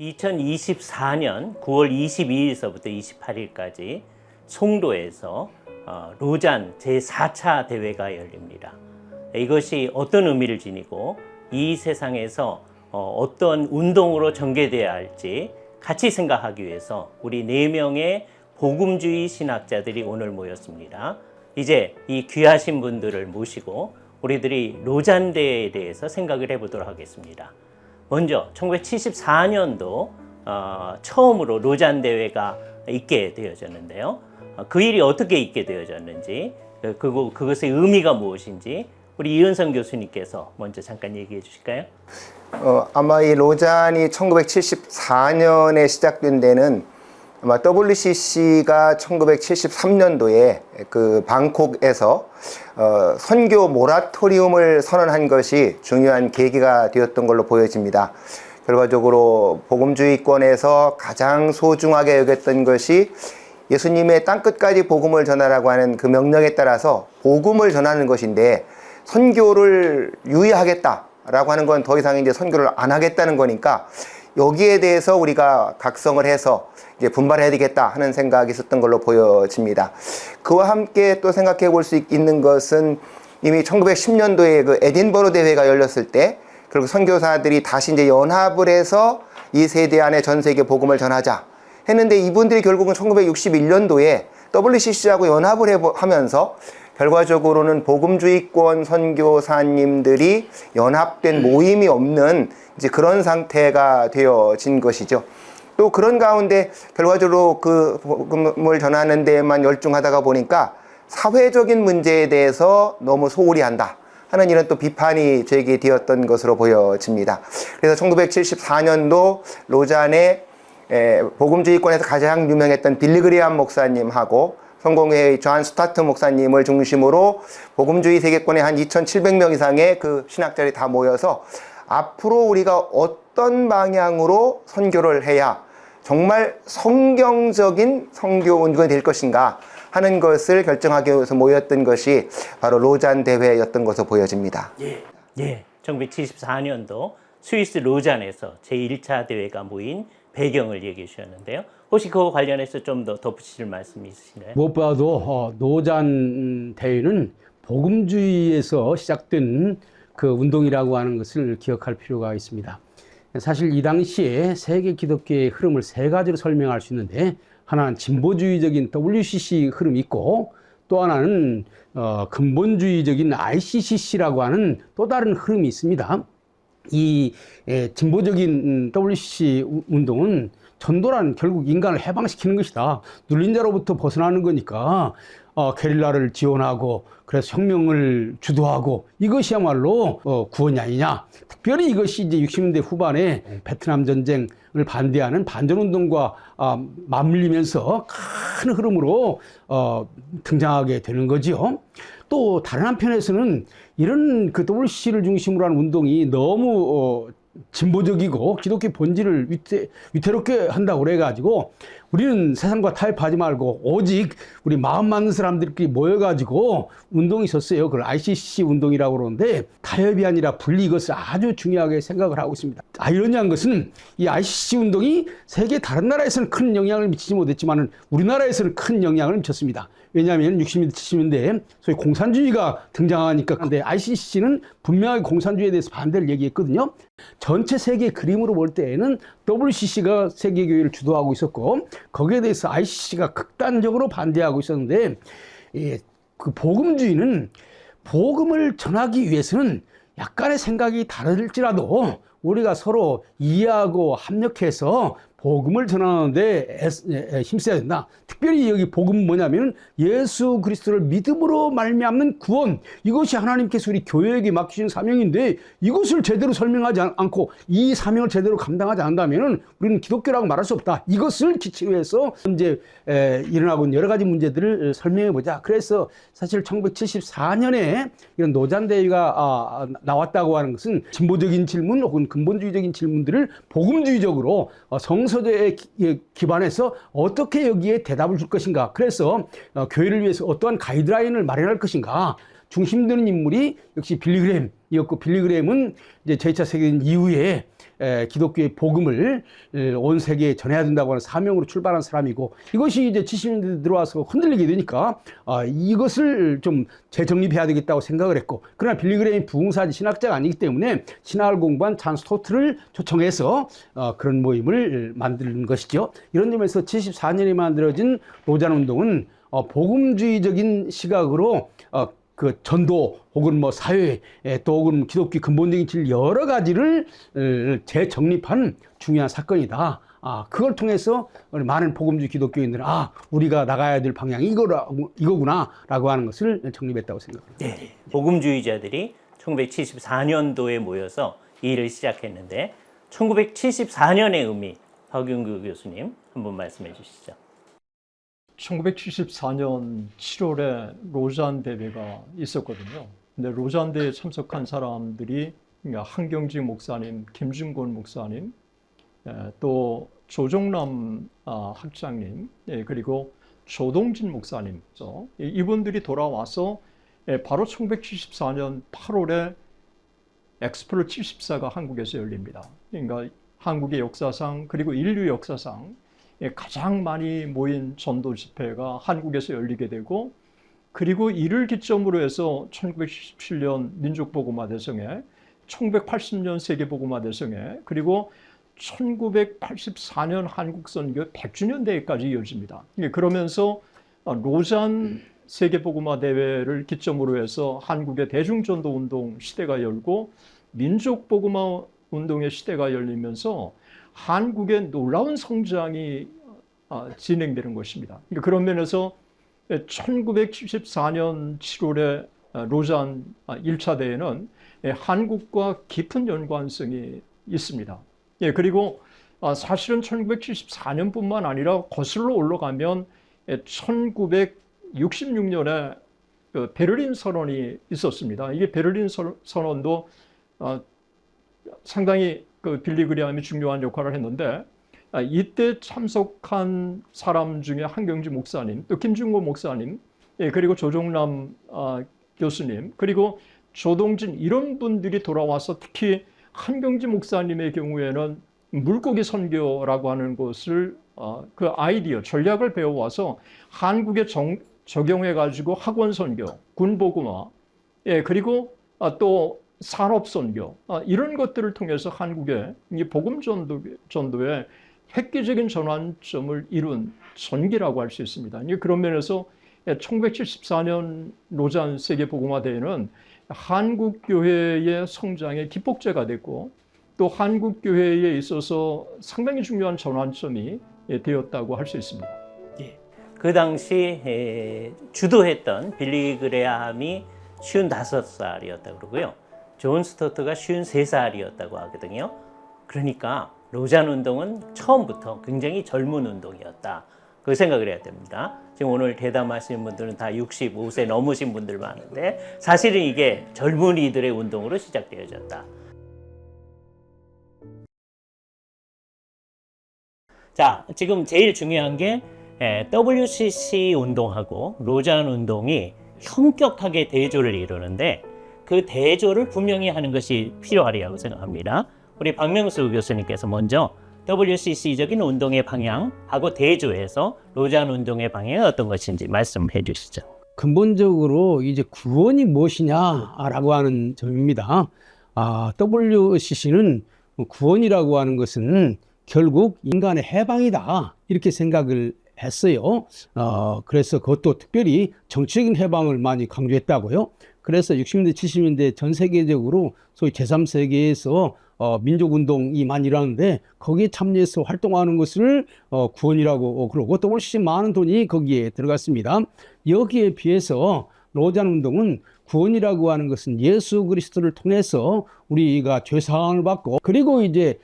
2024년 9월 22일서부터 28일까지 송도에서 로잔 제4차 대회가 열립니다. 이것이 어떤 의미를 지니고 이 세상에서 어떤 운동으로 전개되어야 할지 같이 생각하기 위해서 우리 4명의 복음주의 신학자들이 오늘 모였습니다. 이제 이 귀하신 분들을 모시고 우리들이 로잔 대회에 대해서 생각을 해보도록 하겠습니다. 먼저 1974년도 처음으로 로잔 대회가 있게 되어졌는데요. 그 일이 어떻게 있게 되어졌는지, 그것의 의미가 무엇인지 우리 이은성 교수님께서 먼저 잠깐 얘기해 주실까요? 아마 이 로잔이 1974년에 시작된 데는 아마 WCC가 1973년도에 그 방콕에서 선교 모라토리움을 선언한 것이 중요한 계기가 되었던 걸로 보여집니다. 결과적으로 복음주의권에서 가장 소중하게 여겼던 것이 예수님의 땅끝까지 복음을 전하라고 하는 그 명령에 따라서 복음을 전하는 것인데, 선교를 유예하겠다라고 하는 건 더 이상 이제 선교를 안 하겠다는 거니까 여기에 대해서 우리가 각성을 해서 이제 분발해야 되겠다 하는 생각이 있었던 걸로 보여집니다. 그와 함께 또 생각해 볼 수 있는 것은 이미 1910년도에 그 에딘버러 대회가 열렸을 때, 그리고 선교사들이 다시 이제 연합을 해서 이 세대 안에 전 세계 복음을 전하자 했는데, 이분들이 결국은 1961년도에 WCC하고 연합을 하면서 결과적으로는 복음주의권 선교사님들이 연합된 모임이 없는 이제 그런 상태가 되어진 것이죠. 또 그런 가운데 결과적으로 그 복음을 전하는 데에만 열중하다가 보니까 사회적인 문제에 대해서 너무 소홀히 한다 하는 이런 또 비판이 제기되었던 것으로 보여집니다. 그래서 1974년도 로잔에 복음주의권에서 가장 유명했던 빌리 그레이엄 목사님하고 성공회의 존 스타트 목사님을 중심으로 복음주의 세계권에 한 2,700명 이상의 그 신학자들이 다 모여서 앞으로 우리가 어떤 방향으로 선교를 해야 정말 성경적인 선교 운동이 될 것인가 하는 것을 결정하기 위해서 모였던 것이 바로 로잔 대회였던 것으로 보여집니다. 예. 1974년도 스위스 로잔에서 제1차 대회가 모인 배경을 얘기해 주셨는데요. 혹시 그거 관련해서 좀 더 덧붙이실 말씀이 있으신가요? 무엇보다도 로잔 대회는 복음주의에서 시작된 그 운동이라고 하는 것을 기억할 필요가 있습니다. 사실 이 당시에 세계 기독교의 흐름을 3가지로 설명할 수 있는데, 하나는 진보주의적인 WCC 흐름이 있고, 또 하나는 근본주의적인 ICCC라고 하는 또 다른 흐름이 있습니다. 이 진보적인 WCC 운동은 전도란 결국 인간을 해방시키는 것이다. 눌린 자로부터 벗어나는 거니까 게릴라를 지원하고 그래서 혁명을 주도하고 이것이야말로 구원이 아니냐. 특별히 이것이 이제 60년대 후반에 베트남 전쟁을 반대하는 반전운동과 맞물리면서 큰 흐름으로 등장하게 되는 거지요. 또 다른 한편에서는 이런 그 WCC를 중심으로 하는 운동이 너무 진보적이고 기독교 본질을 위태롭게 한다고 그래가지고 우리는 세상과 타협하지 말고 오직 우리 마음 맞는 사람들끼리 모여가지고 운동이 있었어요. 그걸 ICC 운동이라고 그러는데, 타협이 아니라 분리, 이것을 아주 중요하게 생각을 하고 있습니다. 아이러니한 것은 이 ICC 운동이 세계 다른 나라에서는 큰 영향을 미치지 못했지만 우리나라에서는 큰 영향을 미쳤습니다. 왜냐하면 60년대, 70년대에 소위 공산주의가 등장하니까. 근데 ICC는 분명하게 공산주의에 대해서 반대를 얘기했거든요. 전체 세계 그림으로 볼 때에는 WCC가 세계교회를 주도하고 있었고, 거기에 대해서 ICC가 극단적으로 반대하고 있었는데, 그 복음주의는 복음을 전하기 위해서는 약간의 생각이 다를지라도 우리가 서로 이해하고 합력해서 복음을 전하는데 힘써야 된다. 특별히 여기 복음은 뭐냐면 예수 그리스도를 믿음으로 말미암는 구원, 이것이 하나님께서 우리 교회에게 맡기신 사명인데, 이것을 제대로 설명하지 않고 이 사명을 제대로 감당하지 않는다면 우리는 기독교라고 말할 수 없다. 이것을 기치로 해서 현재 일어나고 있는 여러 가지 문제들을 설명해 보자. 그래서 사실 1974년에 이런 노잔 대회가 나왔다고 하는 것은 진보적인 질문 혹은 근본주의적인 질문들을 복음주의적으로 성서제에 기반해서 어떻게 여기에 대답을 줄 것인가. 그래서 교회를 위해서 어떠한 가이드라인을 마련할 것인가. 중심되는 인물이 역시 빌리 그레임이었고, 빌리 그레임은 이제 제2차 세계대전 이후에 기독교의 복음을 온 세계에 전해야 된다고 하는 사명으로 출발한 사람이고, 이것이 이제 70년대 들어와서 흔들리게 되니까 이것을 좀 재정립해야 되겠다고 생각을 했고, 그러나 빌리그레임이 부흥사지 신학자가 아니기 때문에 신학을 공부한 잔 스토트를 초청해서 그런 모임을 만드는 것이죠. 이런 점에서 74년에 만들어진 로잔 운동은 복음주의적인 시각으로 그 전도 혹은 뭐 사회 또 혹은 기독교 근본적인 진리 여러 가지를 재정립한 중요한 사건이다. 그걸 통해서 많은 복음주의 기독교인들은 우리가 나가야 될 방향이 이거구나라고 하는 것을 정립했다고 생각합니다. 네, 복음주의자들이 1974년도에 모여서 이 일을 시작했는데 1974년의 의미, 박윤규 교수님 한번 말씀해 주시죠. 1974년 7월에 로잔 대회가 있었거든요. 근데 로잔 대회에 참석한 사람들이 한경직 목사님, 김준곤 목사님, 또 조정남 학장님, 그리고 조동진 목사님, 이분들이 돌아와서 바로 1974년 8월에 엑스플로 74가 한국에서 열립니다. 그러니까 한국의 역사상 그리고 인류 역사상 가장 많이 모인 전도 집회가 한국에서 열리게 되고, 그리고 이를 기점으로 해서 1977년 민족복음화 대성회, 1980년 세계복음화 대성회, 그리고 1984년 한국선교 100주년 대회까지 이어집니다. 그러면서 로잔 세계복음화 대회를 기점으로 해서 한국의 대중전도 운동 시대가 열고 민족복음화 운동의 시대가 열리면서 한국의 놀라운 성장이 진행되는 것입니다. 그런 면에서 1974년 7월에 로잔 1차 대회는 한국과 깊은 연관성이 있습니다. 그리고 사실은 1974년뿐만 아니라 거슬러 올라가면 1966년에 베를린 선언이 있었습니다. 이게 베를린 선언도 상당히 빌리그레함이 중요한 역할을 했는데, 이때 참석한 사람 중에 한경직 목사님, 또 김준곤 목사님, 그리고 조정남 교수님, 그리고 조동진, 이런 분들이 돌아와서 특히 한경직 목사님의 경우에는 물고기 선교라고 하는 것을 그 아이디어, 전략을 배워와서 한국에 적용해가지고 학원 선교, 군복음화, 그리고 또 산업 선교, 이런 것들을 통해서 한국의 복음 전도의 획기적인 전환점을 이룬 전기라고 할 수 있습니다. 그런 면에서 1974년 로잔 세계복음화 대회는 한국 교회의 성장의 기폭제가 됐고, 또 한국 교회에 있어서 상당히 중요한 전환점이 되었다고 할 수 있습니다. 그 당시 주도했던 빌리그레함이 55살이었다고 그러고요. 존 스토트가 53살이었다고 하거든요. 그러니까 로잔 운동은 처음부터 굉장히 젊은 운동이었다. 그 생각을 해야 됩니다. 지금 오늘 대담하시는 분들은 다 65세 넘으신 분들 많은데 사실은 이게 젊은이들의 운동으로 시작되어졌다. 자, 지금 제일 중요한 게 WCC 운동하고 로잔 운동이 현격하게 대조를 이루는데, 그 대조를 분명히 하는 것이 필요하리라고 생각합니다. 우리 박명수 교수님께서 먼저 WCC적인 운동의 방향하고 대조해서 로잔 운동의 방향이 어떤 것인지 말씀해 주시죠. 근본적으로 이제 구원이 무엇이냐라고 하는 점입니다. WCC는 구원이라고 하는 것은 결국 인간의 해방이다, 이렇게 생각을 했어요. 그래서 그것도 특별히 정치적인 해방을 많이 강조했다고요. 그래서 60년대, 70년대 전 세계적으로 소위 제3세계에서 민족운동이 많이 일어나는데, 거기에 참여해서 활동하는 것을 구원이라고 그러고, 또 훨씬 많은 돈이 거기에 들어갔습니다. 여기에 비해서 로잔 운동은 구원이라고 하는 것은 예수 그리스도를 통해서 우리가 죄사함을 받고, 그리고 이제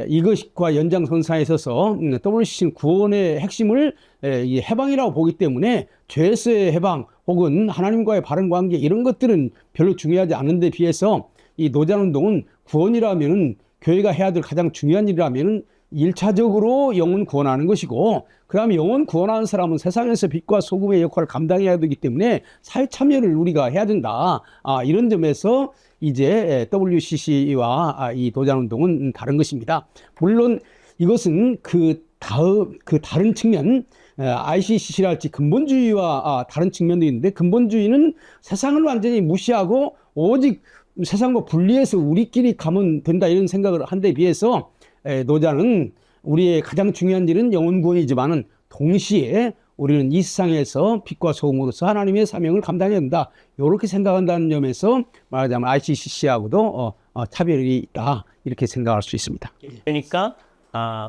이것과 연장선상에 있어서 WCC는 구원의 핵심을 해방이라고 보기 때문에 죄에서의 해방 혹은 하나님과의 바른 관계, 이런 것들은 별로 중요하지 않은 데 비해서 이 로잔 운동은 구원이라면은, 교회가 해야 될 가장 중요한 일이라면은 일차적으로 영혼 구원하는 것이고, 그 다음에 영혼 구원하는 사람은 세상에서 빛과 소금의 역할을 감당해야 되기 때문에 사회 참여를 우리가 해야 된다. 이런 점에서 이제 WCC와 이 도자운동은 다른 것입니다. 물론 이것은 그 다른 측면, ICCC랄지 근본주의와 다른 측면도 있는데, 근본주의는 세상을 완전히 무시하고 오직 세상과 분리해서 우리끼리 가면 된다 이런 생각을 한 데 비해서 노자는 우리의 가장 중요한 일은 영혼 구원이지만은 동시에 우리는 이 세상에서 빛과 소금으로서 하나님의 사명을 감당해야 된다. 이렇게 생각한다는 점에서 말하자면 ICCC하고도 차별이 있다. 이렇게 생각할 수 있습니다. 그러니까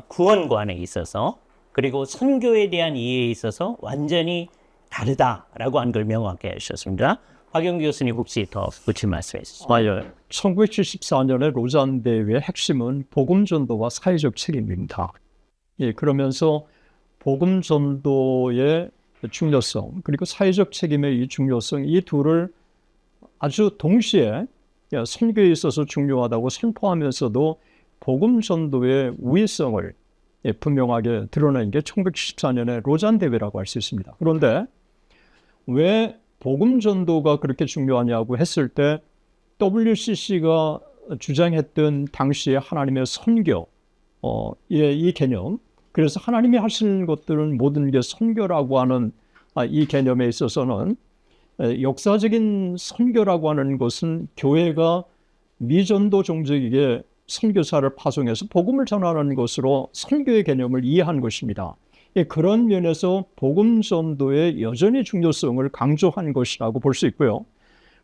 구원관에 있어서 그리고 선교에 대한 이해에 있어서 완전히 다르다라고 한 걸 명확히 하셨습니다. 박영 교수님 혹시 더 붙일 말씀 있으시죠? 맞아요. 1974년의 로잔 대회의 핵심은 복음 전도와 사회적 책임입니다. 예, 그러면서 복음 전도의 중요성 그리고 사회적 책임의 이 중요성, 이 둘을 아주 동시에 선교에 있어서 중요하다고 선포하면서도 복음 전도의 우위성을 분명하게 드러낸 게 1974년의 로잔 대회라고 할 수 있습니다. 그런데 왜 복음 전도가 그렇게 중요하냐고 했을 때 WCC가 주장했던 당시의 하나님의 선교, 이 개념, 그래서 하나님이 하시는 것들은 모든 게 선교라고 하는 이 개념에 있어서는 역사적인 선교라고 하는 것은 교회가 미전도 종족에게 선교사를 파송해서 복음을 전하는 것으로 선교의 개념을 이해한 것입니다. 그런 면에서 복음 전도의 여전히 중요성을 강조한 것이라고 볼 수 있고요.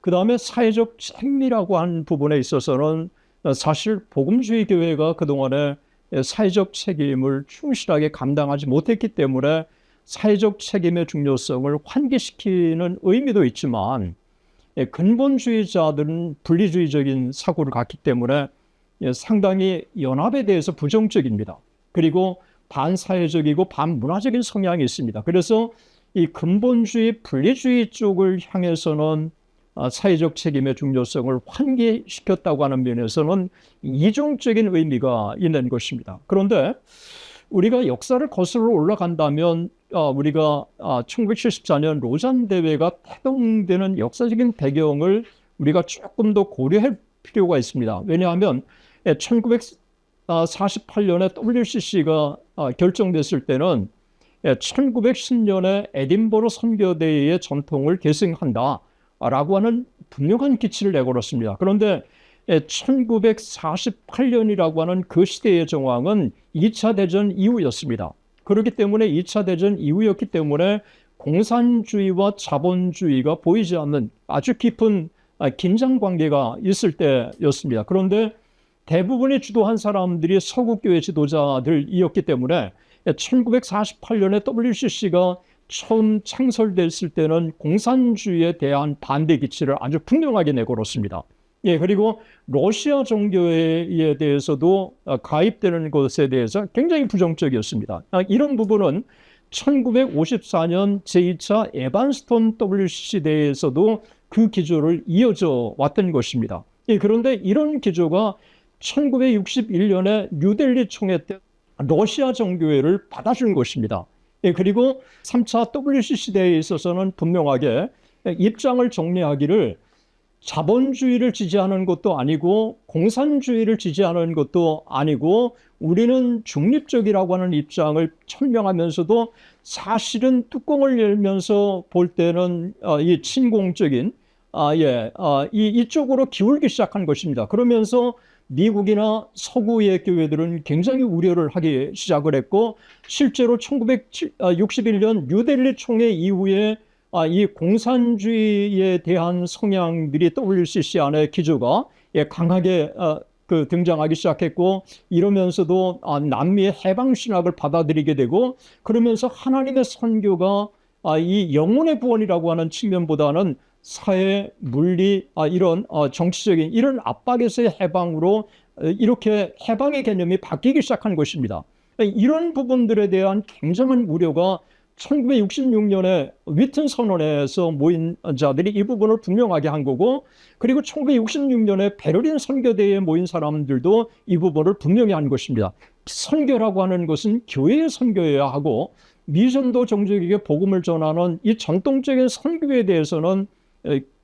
그 다음에 사회적 책임이라고 한 부분에 있어서는 사실 복음주의 교회가 그동안에 사회적 책임을 충실하게 감당하지 못했기 때문에 사회적 책임의 중요성을 환기시키는 의미도 있지만 근본주의자들은 분리주의적인 사고를 갖기 때문에 상당히 연합에 대해서 부정적입니다. 그리고 반사회적이고 반문화적인 성향이 있습니다. 그래서 이 근본주의, 분리주의 쪽을 향해서는 사회적 책임의 중요성을 환기시켰다고 하는 면에서는 이중적인 의미가 있는 것입니다. 그런데 우리가 역사를 거슬러 올라간다면 우리가 1974년 로잔 대회가 태동되는 역사적인 배경을 우리가 조금 더 고려할 필요가 있습니다. 왜냐하면 1948년에 WCC가 결정됐을 때는 1910년에 에딘버러 선교대회의 전통을 계승한다라고 하는 분명한 기치를 내걸었습니다. 그런데 1948년이라고 하는 그 시대의 정황은 2차 대전 이후였습니다. 그렇기 때문에 2차 대전 이후였기 때문에 공산주의와 자본주의가 보이지 않는 아주 깊은 긴장 관계가 있을 때였습니다. 그런데 대부분이 주도한 사람들이 서구교회 지도자들이었기 때문에 1948년에 WCC가 처음 창설됐을 때는 공산주의에 대한 반대 기치를 아주 분명하게 내걸었습니다. 그리고 러시아 종교에 대해서도 가입되는 것에 대해서 굉장히 부정적이었습니다. 이런 부분은 1954년 제2차 에반스톤 WCC 대회에서도 그 기조를 이어져 왔던 것입니다. 그런데 이런 기조가 1961년에 뉴델리 총회 때 러시아 정교회를 받아준 것입니다. 그리고 3차 WCC 대회에 있어서는 분명하게 입장을 정리하기를 자본주의를 지지하는 것도 아니고 공산주의를 지지하는 것도 아니고 우리는 중립적이라고 하는 입장을 천명하면서도 사실은 뚜껑을 열면서 볼 때는 이 친공적인 이쪽으로 기울기 시작한 것입니다. 그러면서 미국이나 서구의 교회들은 굉장히 우려를 하기 시작을 했고 실제로 1961년 뉴델리 총회 이후에 이 공산주의에 대한 성향들이 WCC 안에 기조가 강하게 등장하기 시작했고 이러면서도 남미의 해방신학을 받아들이게 되고 그러면서 하나님의 선교가 이 영혼의 구원이라고 하는 측면보다는 사회, 물리, 이런 정치적인 이런 압박에서의 해방으로 이렇게 해방의 개념이 바뀌기 시작한 것입니다. 이런 부분들에 대한 굉장한 우려가 1966년에 위튼 선언에서 모인 자들이 이 부분을 분명하게 한 거고 그리고 1966년에 베를린 선교대회에 모인 사람들도 이 부분을 분명히 한 것입니다. 선교라고 하는 것은 교회의 선교여야 하고 미전도 종족에게 복음을 전하는 이 전통적인 선교에 대해서는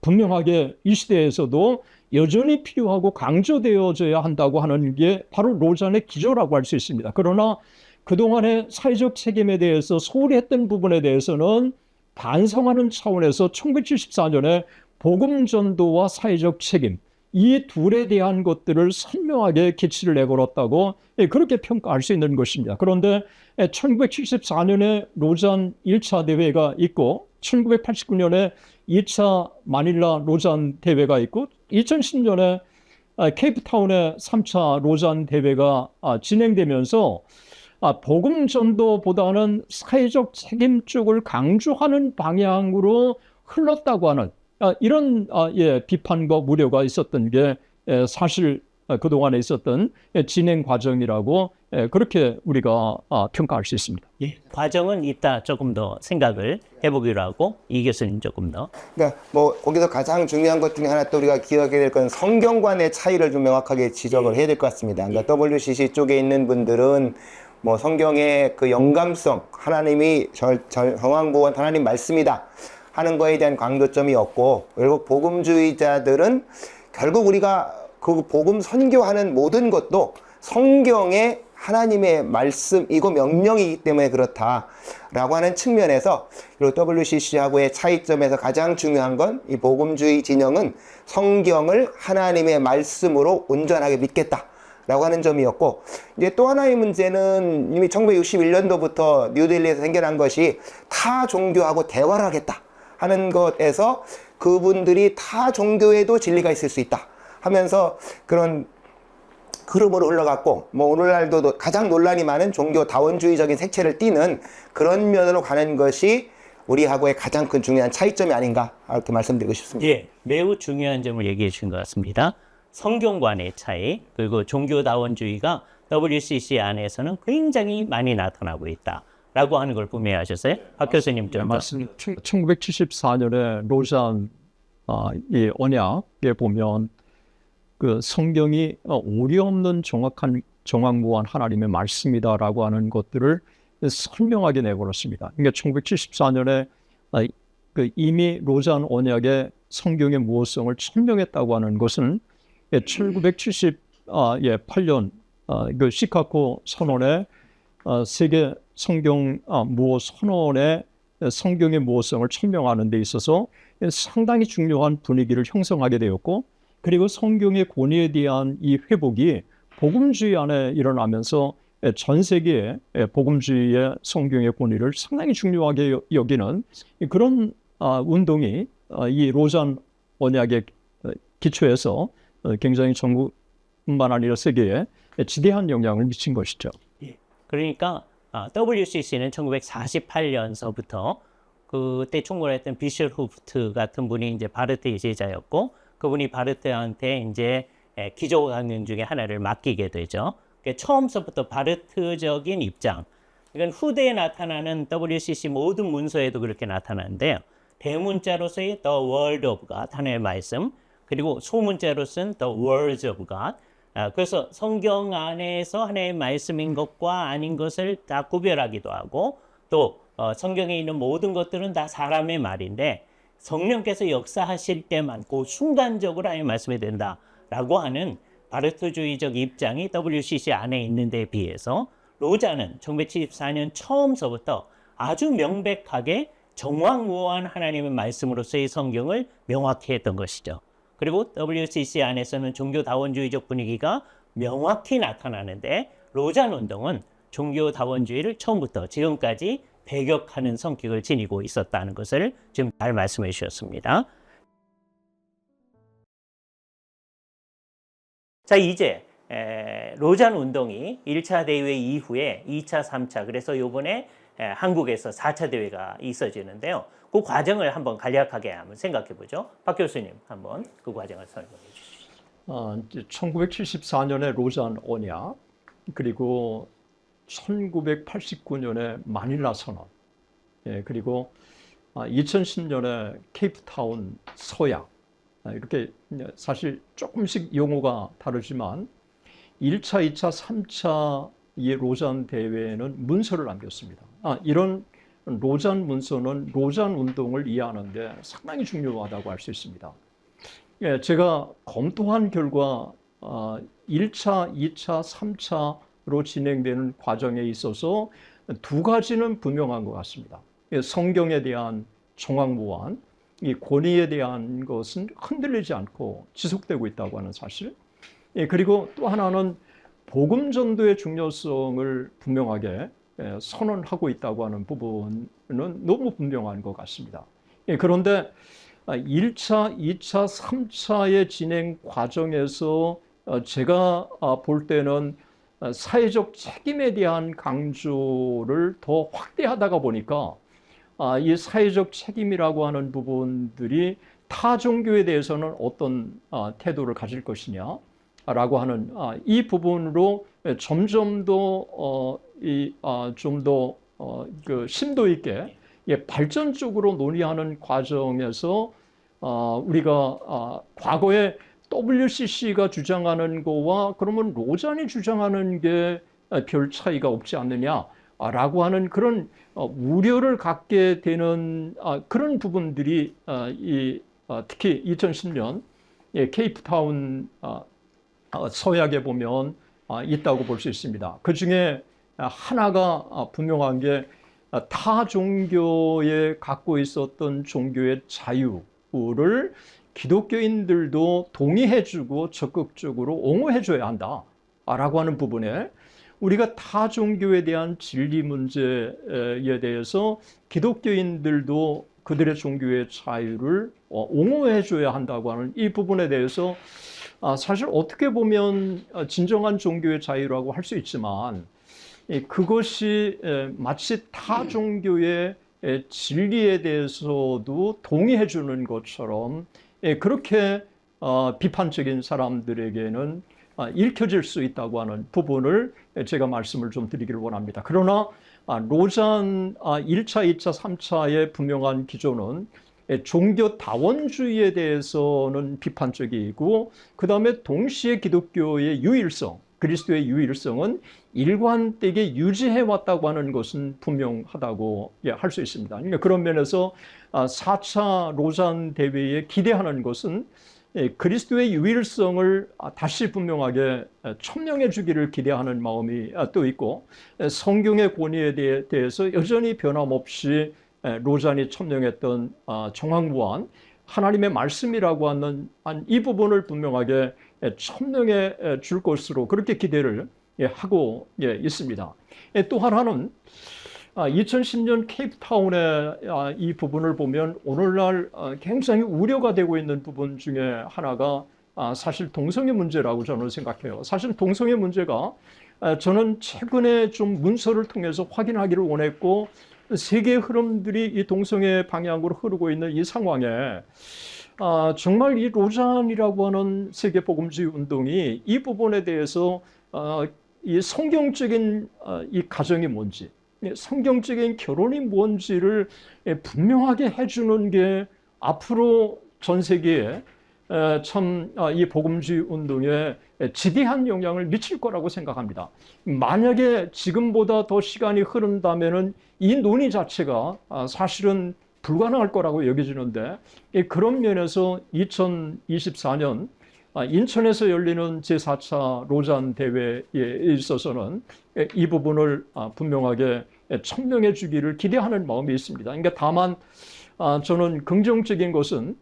분명하게 이 시대에서도 여전히 필요하고 강조되어져야 한다고 하는 게 바로 로잔의 기조라고 할 수 있습니다. 그러나 그동안의 사회적 책임에 대해서 소홀히 했던 부분에 대해서는 반성하는 차원에서 1974년에 복음 전도와 사회적 책임 이 둘에 대한 것들을 선명하게 기치를 내걸었다고 그렇게 평가할 수 있는 것입니다. 그런데 1974년에 로잔 1차 대회가 있고 1989년에 2차 마닐라 로잔 대회가 있고 2010년에 케이프타운의 3차 로잔 대회가 진행되면서 복음 전도보다는 사회적 책임 쪽을 강조하는 방향으로 흘렀다고 하는 이런 비판과 우려가 있었던 게 사실 그동안에 있었던 진행 과정이라고 그렇게 우리가 평가할 수 있습니다. 예, 과정은 이따 조금 더 생각을 해보기로 하고 이 교수님 조금 더. 그러니까 뭐 거기서 가장 중요한 것 중에 하나 또 우리가 기억해야 될 건 성경관의 차이를 좀 명확하게 지적을 해야 될 것 같습니다. 그러니까 WCC 쪽에 있는 분들은 뭐 성경의 그 영감성, 하나님이 정황보원 하나님 말씀이다 하는 거에 대한 강조점이 없고, 그리고 복음주의자들은 결국 우리가 그 복음 선교하는 모든 것도 성경의 하나님의 말씀이고 명령이기 때문에 그렇다라고 하는 측면에서, 그리고 WCC하고의 차이점에서 가장 중요한 건 이 복음주의 진영은 성경을 하나님의 말씀으로 온전하게 믿겠다 라고 하는 점이었고, 이제 또 하나의 문제는 이미 1961년도부터 뉴델리에서 생겨난 것이 타 종교하고 대화를 하겠다 하는 것에서 그분들이 타 종교에도 진리가 있을 수 있다 하면서 그런 흐름으로 흘러갔고, 뭐 오늘날도 가장 논란이 많은 종교 다원주의적인 색채를 띠는 그런 면으로 가는 것이 우리하고의 가장 큰 중요한 차이점이 아닌가 이렇게 말씀드리고 싶습니다. 예, 매우 중요한 점을 얘기해 주신 것 같습니다. 성경관의 차이, 그리고 종교다원주의가 WCC 안에서는 굉장히 많이 나타나고 있다라고 하는 걸 분명하셨어요. 박 교수님 좀. 맞습니다. 1974년에 로잔 이 언약에 보면 그 성경이 오류 없는 정확한 정황무한 하나님의 말씀이다라고 하는 것들을 선명하게 내걸었습니다. 그러니까 1974년에 그 이미 로잔 언약의 성경의 무호성을 천명했다고 하는 것은 1978년 그 시카고 선언의 세계 성경 무호 선언의 성경의 무호성을 천명하는 데 있어서 상당히 중요한 분위기를 형성하게 되었고, 그리고 성경의 권위에 대한 이 회복이 복음주의 안에 일어나면서 전 세계의 복음주의의 성경의 권위를 상당히 중요하게 여기는 그런 운동이 이 로잔 언약의 기초에서 굉장히 전국뿐만 아니라 세계에 지대한 영향을 미친 것이죠. 예. 그러니까 WCC는 1948년서부터 그때 총괄했던 비셜 후프트 같은 분이 이제 바르트의 제자였고, 그분이 바르트한테 이제 기조 강령 중에 하나를 맡기게 되죠. 그러니까 처음서부터 바르트적인 입장, 이건 후대에 나타나는 WCC 모든 문서에도 그렇게 나타나는데요. 대문자로서의 The Word of God, 하나님의 말씀, 그리고 소문자로서는 The Words of God. 그래서 성경 안에서 하나님의 말씀인 것과 아닌 것을 다 구별하기도 하고, 또 성경에 있는 모든 것들은 다 사람의 말인데 성령께서 역사하실 때만 그 순간적으로 하나님의 말씀이 된다라고 하는 바르트주의적 입장이 WCC 안에 있는 데 비해서 로잔은 1974년 처음서부터 아주 명백하게 정황무한 하나님의 말씀으로서의 성경을 명확히 했던 것이죠. 그리고 WCC 안에서는 종교다원주의적 분위기가 명확히 나타나는데, 로잔 운동은 종교다원주의를 처음부터 지금까지 배격하는 성격을 지니고 있었다는 것을 지금 잘 말씀해 주셨습니다. 자, 이제 로잔 운동이 1차 대회 이후에 2차, 3차, 그래서 이번에 한국에서 4차 대회가 있어지는데요. 그 과정을 한번 간략하게 한번 생각해 보죠. 박 교수님 한번 그 과정을 설명해 주시죠. 1974년에 로잔 언약, 그리고 1989년에 마닐라 선언, 그리고 2010년에 케이프타운 서약, 이렇게 사실 조금씩 용어가 다르지만 1차, 2차, 3차 이 로잔 대회에는 문서를 남겼습니다. 이런 로잔 문서는 로잔 운동을 이해하는 데 상당히 중요하다고 할 수 있습니다. 예, 제가 검토한 결과 1차, 2차, 3차로 진행되는 과정에 있어서 두 가지는 분명한 것 같습니다. 예, 성경에 대한 정황무한, 이 권위에 대한 것은 흔들리지 않고 지속되고 있다고 하는 사실. 예, 그리고 또 하나는 복음 전도의 중요성을 분명하게 선언하고 있다고 하는 부분은 너무 분명한 것 같습니다. 예, 그런데 1차, 2차, 3차의 진행 과정에서 제가 볼 때는 사회적 책임에 대한 강조를 더 확대하다가 보니까 이 사회적 책임이라고 하는 부분들이 타 종교에 대해서는 어떤 태도를 가질 것이냐라고 하는 이 부분으로 점점 더 좀 더 그 심도 있게 발전 쪽으로 논의하는 과정에서 우리가 과거에 WCC가 주장하는 거와 그러면 로잔이 주장하는 게 별 차이가 없지 않느냐라고 하는 그런 우려를 갖게 되는 그런 부분들이 특히 2010년 케이프타운 서약에 보면 있다고 볼 수 있습니다. 그 중에 하나가 분명한 게 타 종교에 갖고 있었던 종교의 자유를 기독교인들도 동의해주고 적극적으로 옹호해줘야 한다라고 하는 부분에 우리가 타 종교에 대한 진리 문제에 대해서 기독교인들도 그들의 종교의 자유를 옹호해줘야 한다고 하는 이 부분에 대해서 사실 어떻게 보면 진정한 종교의 자유라고 할 수 있지만 그것이 마치 타 종교의 진리에 대해서도 동의해 주는 것처럼 그렇게 비판적인 사람들에게는 읽혀질 수 있다고 하는 부분을 제가 말씀을 좀 드리기를 원합니다. 그러나 로잔 1차, 2차, 3차의 분명한 기조는 종교 다원주의에 대해서는 비판적이고 그 다음에 동시에 기독교의 유일성, 그리스도의 유일성은 일관되게 유지해왔다고 하는 것은 분명하다고 할 수 있습니다. 그러니까 그런 면에서 4차 로잔 대회에 기대하는 것은 그리스도의 유일성을 다시 분명하게 천명해 주기를 기대하는 마음이 또 있고 성경의 권위에 대해서 여전히 변함없이 로잔이 천명했던 정황무한 하나님의 말씀이라고 하는 이 부분을 분명하게 천명해 줄 것으로 그렇게 기대를 하고 있습니다. 또 하나는 2010년 케이프타운의 이 부분을 보면 오늘날 굉장히 우려가 되고 있는 부분 중에 하나가 사실 동성애 문제라고 저는 생각해요. 사실 동성애 문제가 저는 최근에 좀 문서를 통해서 확인하기를 원했고 세계의 흐름들이 이 동성애 방향으로 흐르고 있는 이 상황에 정말 이 로잔이라고 하는 세계 복음주의 운동이 이 부분에 대해서 이 성경적인 이 가정이 뭔지, 성경적인 결혼이 뭔지를 분명하게 해주는 게 앞으로 전 세계에 참 이 복음주의 운동에 지대한 영향을 미칠 거라고 생각합니다. 만약에 지금보다 더 시간이 흐른다면은 이 논의 자체가 사실은 불가능할 거라고 여겨지는데 그런 면에서 2024년 인천에서 열리는 제4차 로잔 대회에 있어서는 이 부분을 분명하게 천명해 주기를 기대하는 마음이 있습니다. 그러니까 다만 저는 긍정적인 것은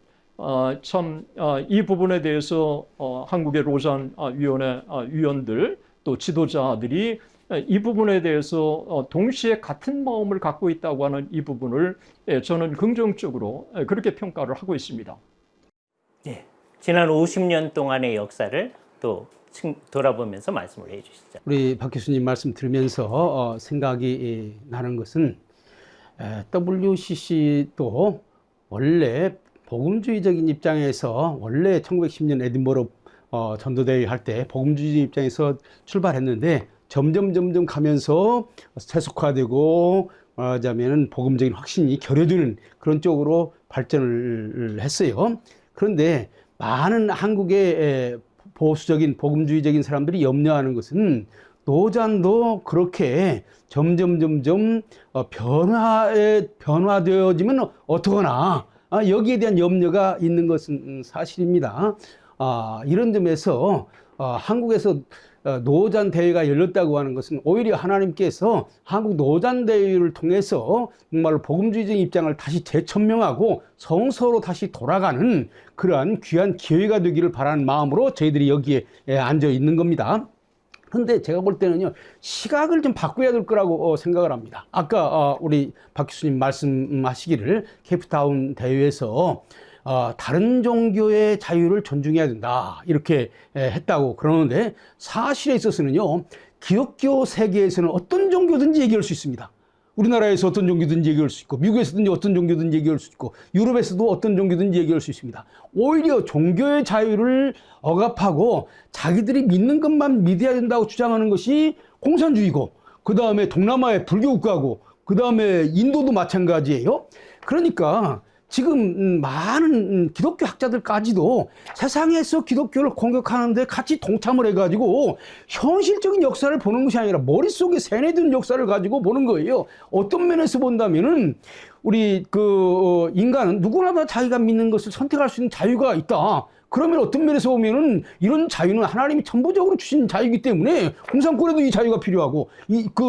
참 이 부분에 대해서 한국의 로잔 위원회 위원들 또 지도자들이 이 부분에 대해서 동시에 같은 마음을 갖고 있다고 하는 이 부분을 저는 긍정적으로 그렇게 평가를 하고 있습니다. 네, 지난 50년 동안의 역사를 또 돌아보면서 말씀을 해주시죠. 우리 박 교수님 말씀 들으면서 생각이 나는 것은 WCC도 원래 복음주의적인 입장에서 원래 1910년 에딘버러 전도대회 할 때 복음주의 입장에서 출발했는데 점점 가면서 세속화되고 말하자면 복음적인 확신이 결여되는 그런 쪽으로 발전을 했어요. 그런데 많은 한국의 보수적인 복음주의적인 사람들이 염려하는 것은 노잔도 그렇게 점점 변화되어지면 어떡하나 여기에 대한 염려가 있는 것은 사실입니다. 이런 점에서 한국에서 노잔 대회가 열렸다고 하는 것은 오히려 하나님께서 한국 노잔 대회를 통해서 정말로 복음주의적 입장을 다시 재천명하고 성서로 다시 돌아가는 그러한 귀한 기회가 되기를 바라는 마음으로 저희들이 여기에 앉아 있는 겁니다. 그런데 제가 볼 때는요, 시각을 좀 바꿔야 될 거라고 생각을 합니다. 아까 우리 박 교수님 말씀하시기를 케이프타운 대회에서 다른 종교의 자유를 존중해야 된다 이렇게 했다고 그러는데, 사실에 있어서는요, 기독교 세계에서는 어떤 종교든지 얘기할 수 있습니다. 우리나라에서 어떤 종교든지 얘기할 수 있고, 미국에서든지 어떤 종교든지 얘기할 수 있고, 유럽에서도 어떤 종교든지 얘기할 수 있습니다. 오히려 종교의 자유를 억압하고 자기들이 믿는 것만 믿어야 된다고 주장하는 것이 공산주의고, 그 다음에 동남아의 불교 국가고, 그 다음에 인도도 마찬가지예요. 그러니까 지금 많은 기독교 학자들까지도 세상에서 기독교를 공격하는데 같이 동참을 해가지고 현실적인 역사를 보는 것이 아니라 머릿속에 세뇌된 역사를 가지고 보는 거예요. 어떤 면에서 본다면은 우리 인간은 누구나 다 자기가 믿는 것을 선택할 수 있는 자유가 있다. 그러면 어떤 면에서 보면은 이런 자유는 하나님이 천부적으로 주신 자유이기 때문에 공산권에도 이 자유가 필요하고,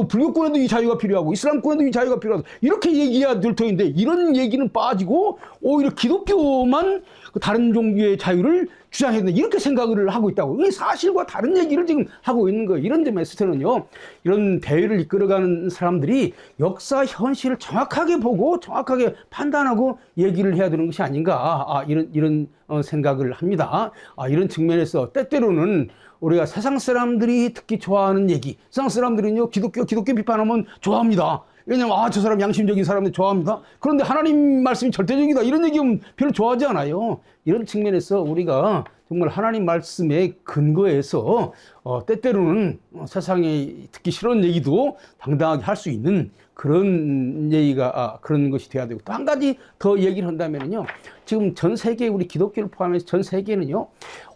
불교권에도 이 자유가 필요하고, 이슬람권에도 이 자유가 필요하다. 이렇게 얘기해야 될 터인데, 이런 얘기는 빠지고 오히려 기독교만 다른 종교의 자유를 주장해야 된다, 이렇게 생각을 하고 있다고. 이 사실과 다른 얘기를 지금 하고 있는 거예요. 이런 점에서는요, 이런 대회를 이끌어가는 사람들이 역사 현실을 정확하게 보고 정확하게 판단하고 얘기를 해야 되는 것이 아닌가, 이런 생각을 합니다. 이런 측면에서 때때로는 우리가 세상 사람들이 듣기 좋아하는 얘기, 세상 사람들은요, 기독교 비판하면 좋아합니다. 왜냐면 저 사람 양심적인 사람들 좋아합니다. 그런데 하나님 말씀이 절대적이다, 이런 얘기는 별로 좋아하지 않아요. 이런 측면에서 우리가 정말 하나님 말씀의 근거에서 때때로는 세상에 듣기 싫은 얘기도 당당하게 할 수 있는 그런 얘기가 그런 것이 돼야 되고, 또 한 가지 더 얘기를 한다면요, 지금 전 세계, 우리 기독교를 포함해서 전 세계는요,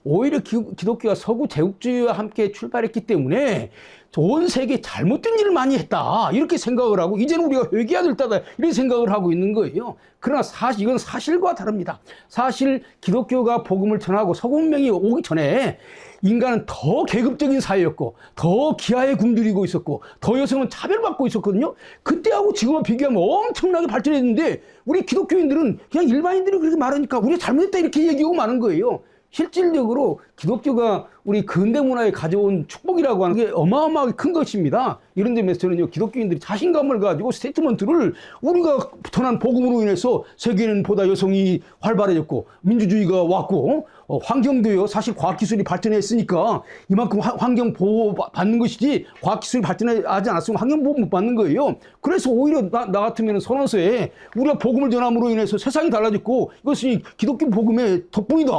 오히려 기독교가 서구 제국주의와 함께 출발했기 때문에 온 세계에 잘못된 일을 많이 했다, 이렇게 생각을 하고 이제는 우리가 회개해야 될 때다, 이런 생각을 하고 있는 거예요. 그러나 이건 사실과 다릅니다. 사실 기독교가 복음을 전하고 서구 문명이 오기 전에 인간은 더 계급적인 사회였고, 더 기아에 굶주리고 있었고, 더 여성은 차별받고 있었거든요. 그때하고 지금과 비교하면 엄청나게 발전했는데, 우리 기독교인들은 그냥 일반인들이 그렇게 말하니까 우리가 잘못했다 이렇게 얘기하고 마는 거예요. 실질적으로 기독교가 우리 근대 문화에 가져온 축복이라고 하는 게 어마어마하게 큰 것입니다. 이런 점에서 저는요, 기독교인들이 자신감을 가지고 스테이트먼트를, 우리가 전한 복음으로 인해서 세계는 보다 여성이 활발해졌고, 민주주의가 왔고, 환경도요, 사실 과학기술이 발전했으니까 이만큼 환경 보호 받는 것이지, 과학기술이 발전하지 않았으면 환경 보호 못 받는 거예요. 그래서 오히려 나 같으면 선언서에 우리가 복음을 전함으로 인해서 세상이 달라졌고, 이것이 기독교 복음의 덕분이다.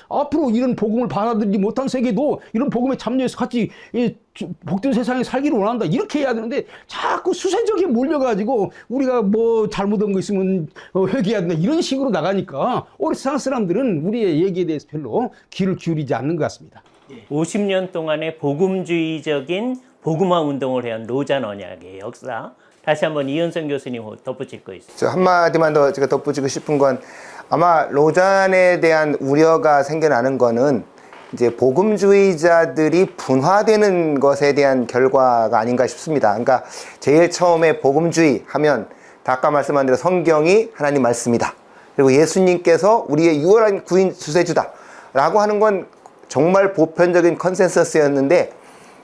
앞으로 이런 복음을 받아들이지 못한 세계도 이런 복음에 참여해서 같이 복된 세상에 살기를 원한다, 이렇게 해야 되는데, 자꾸 수세적에 몰려가지고 우리가 뭐 잘못한 거 있으면 회개해야 된다, 이런 식으로 나가니까 우리 세상 사람들은 우리의 얘기에 대해서 별로 귀를 기울이지 않는 것 같습니다. 50년 동안의 복음주의적인 복음화 운동을 해온 로잔 언약의 역사, 다시 한번 이현성 교수님 덧붙일 거 있어요. 저 한마디만 더 제가 덧붙이고 싶은 건, 아마 로잔에 대한 우려가 생겨나는 거는 이제 복음주의자들이 분화되는 것에 대한 결과가 아닌가 싶습니다. 그러니까 제일 처음에 복음주의 하면 아까 말씀한 대로 성경이 하나님 말씀이다, 그리고 예수님께서 우리의 유일한 구인 주세주다 라고 하는 건 정말 보편적인 컨센서스였는데,